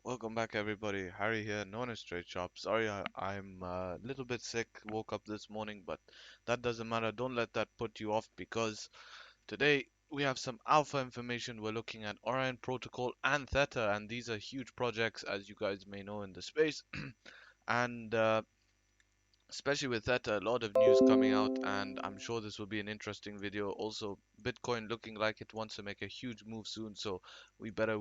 Welcome back, everybody. Harry here, known as Trade Shop. Sorry, I'm a little bit sick. Woke up this morning, but that doesn't matter. Don't let that put you off because today we have some alpha information. We're looking at Orion Protocol and Theta, and these are huge projects, as you guys may know in the space. And especially with Theta, a lot of news coming out, and I'm sure this will be an interesting video. Also, Bitcoin looking like it wants to make a huge move soon, so we better,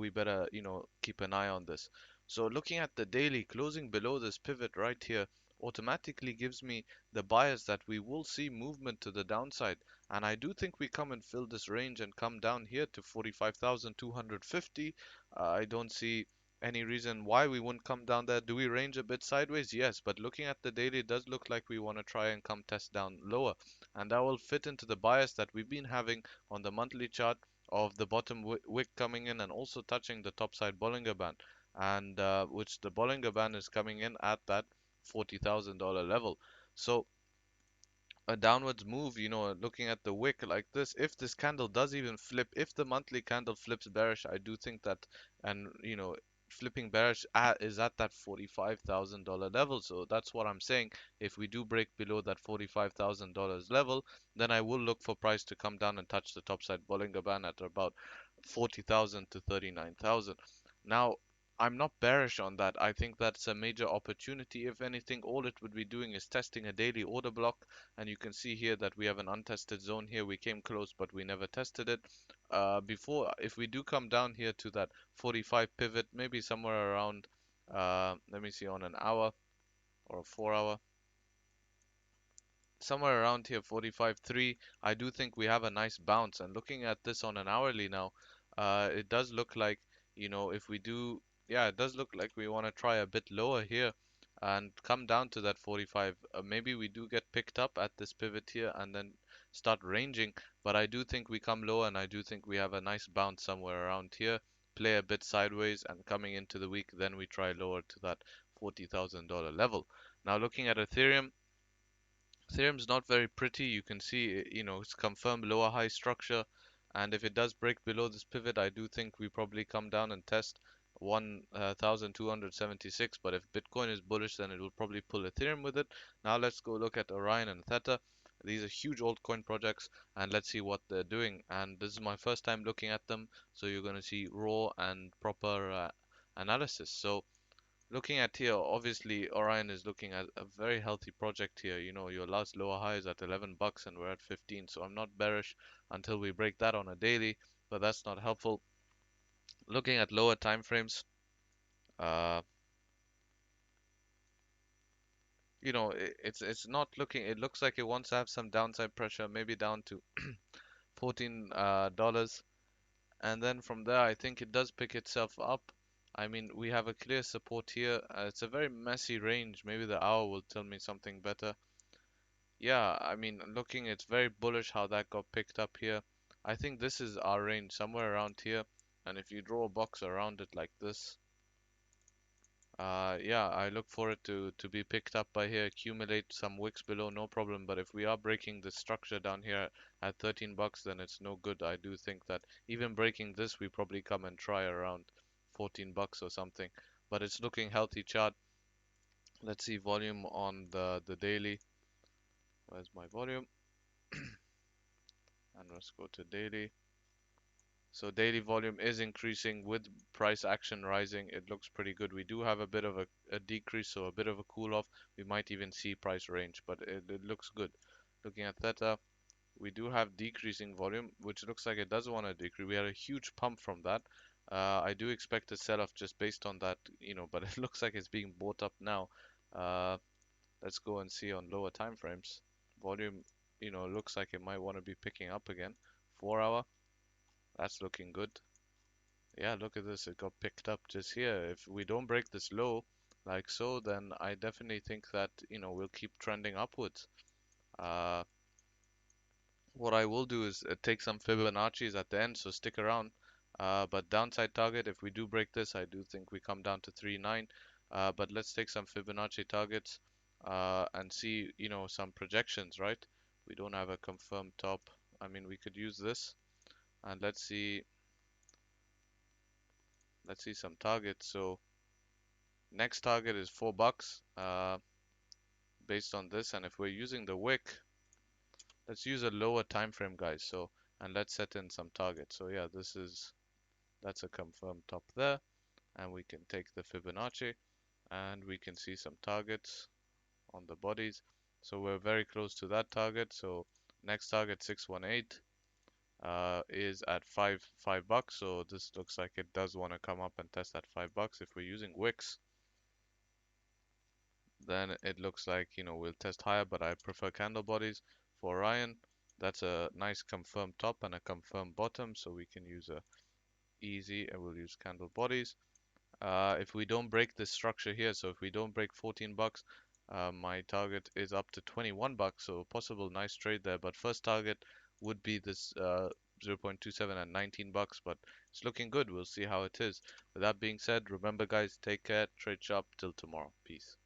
keep an eye on this. So looking at the daily closing below this pivot right here automatically gives me the bias that we will see movement to the downside, and I do think we come and fill this range and come down here to 45,250. I don't see any reason why we wouldn't come down there. Do we range a bit sideways? Yes, but looking at the daily, it does look like we want to try and come test down lower. And that will fit into the bias that we've been having on the monthly chart of the bottom wick coming in and also touching the top side Bollinger Band. And which the Bollinger Band is coming in at that $40,000 level. So a downwards move, looking at the wick like this, if this candle does even flip, if the monthly candle flips bearish, I do think that, and flipping bearish is at that $45,000 level. So that's what I'm saying. If we do break below that $45,000 level, then I will look for price to come down and touch the topside Bollinger Band at about 40,000 to 39,000. Now, I'm not bearish on that. I think that's a major opportunity. If anything, all it would be doing is testing a daily order block, and you can see here that we have an untested zone here. We came close, but we never tested it. Before, if we do come down here to that 45 pivot, maybe somewhere around, let me see, on an hour or a 4 hour, somewhere around here, 45.3, I do think we have a nice bounce. And looking at this on an hourly now, it does look like, if we do, yeah, it does look like we want to try a bit lower here and come down to that 45. Maybe we do get picked up at this pivot here and then start ranging, but I do think we come low and I do think we have a nice bounce somewhere around here, play a bit sideways, and coming into the week, then we try lower to that $40,000 level. Now looking at Ethereum, Ethereum's not very pretty. You can see, it's confirmed lower high structure. And if it does break below this pivot, I do think we probably come down and test 1,276. But if Bitcoin is bullish, then it will probably pull Ethereum with it. Now let's go look at Orion and Theta. These are huge altcoin projects, and let's see what they're doing. And this is my first time looking at them, so you're going to see raw and proper analysis. So looking at here, obviously Orion is looking at a very healthy project here. Your last lower high is at 11 bucks and we're at 15, so I'm not bearish until we break that on a daily, but that's not helpful. Looking at lower time frames, uh, it's not looking. It looks like it wants to have some downside pressure, maybe down to $14, and then from there, I think it does pick itself up. I mean, we have a clear support here. It's a very messy range. Maybe the hour will tell me something better. Yeah, I mean, looking, it's very bullish how that got picked up here. I think this is our range, somewhere around here. And if you draw a box around it like this, yeah, I look for it to be picked up by here, accumulate some wicks below, no problem. But if we are breaking the structure down here at 13 bucks, then it's no good. I do think that even breaking this, we probably come and try around 14 bucks or something. But it's looking healthy chart. Let's see volume on the daily. Where's my volume? And let's go to daily. So daily volume is increasing with price action rising. It looks pretty good. We do have a bit of a decrease, so a bit of a cool off. We might even see price range, but it looks good. Looking at Theta, we do have decreasing volume, which looks like it does want to decrease. We had a huge pump from that. I do expect a sell-off just based on that, but it looks like it's being bought up now. Uh, let's go and see on lower time frames. Volume, looks like it might want to be picking up again. 4 hour. That's looking good. Yeah, look at this. It got picked up just here. If we don't break this low like so, then I definitely think that, we'll keep trending upwards. Uh, what I will do is take some Fibonacci's at the end, so stick around. But downside target, if we do break this, I do think we come down to 3.9. But let's take some Fibonacci targets and see, some projections, right? We don't have a confirmed top. I mean, we could use this and let's see some targets. So Next target is $4 based on this, and if we're using the wick, let's use a lower time frame, guys. So, and let's set in some targets. So yeah, that's a confirmed top there, and we can take the Fibonacci and we can see some targets on the bodies. So we're very close to that target. So next target 618 is at $5. So this looks like it does want to come up and test at $5. If we're using wicks, then it looks like, we'll test higher, but I prefer candle bodies. For Orion, that's a nice confirmed top and a confirmed bottom, so we can use a easy, and we'll use candle bodies. If we don't break this structure here, so if we don't break $14, my target is up to $21, so possible nice trade there. But first target would be this 0.27 at $19, but it's looking good. We'll see how it is. With that being said, remember guys, take care, trade sharp till tomorrow. Peace.